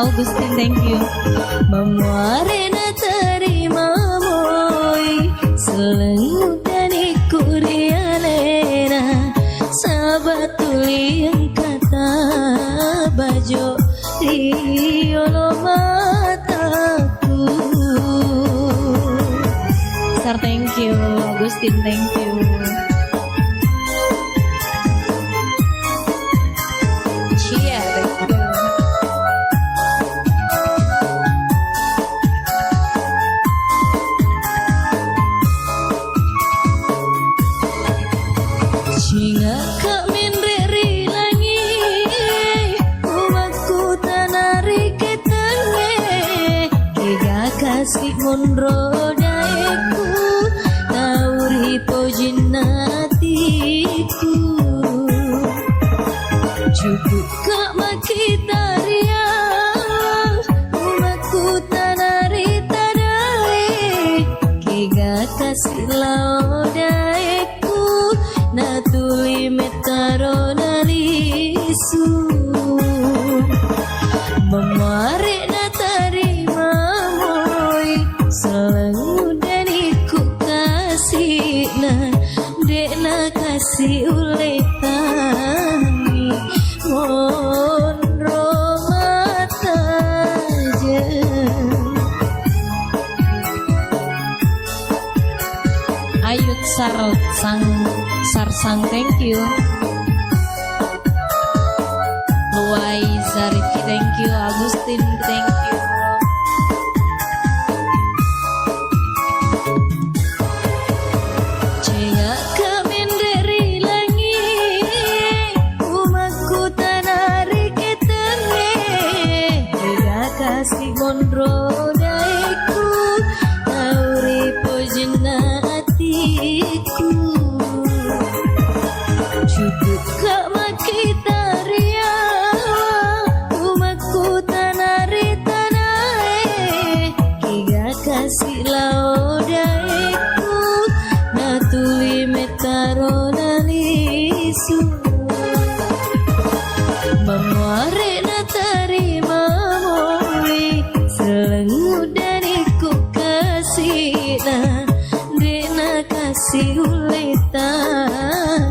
Augustin, thank you. Memuarena terima moy selengudani kurialena sabatuli yang kata bajo riolo mataku. Sar, thank you. Augustin, thank you. Cia, thank you. Singa kami riri langi umatku tanari ketenge kega kasih monro daeku tauri pojinatiku cukup kak makitaria umatku tanari tadai kega kasih laudaeku natuli metaro nalisu memari natarima moy selengudani ku kasih dena kasih uletani monro mataja. Ayut Sarsang, thank you. Luai Zarifi, thank you. Agustin, thank you. Cenga kami dari langit umatku tanari ketenge beda kasih gondro daiku tauri pojinatiku cukup kak makitaria umatku tanari tanae kiga kasih laudaiku natuli metaro nalisu memuare natarima moy selengudani ku kasih dena kasih uletan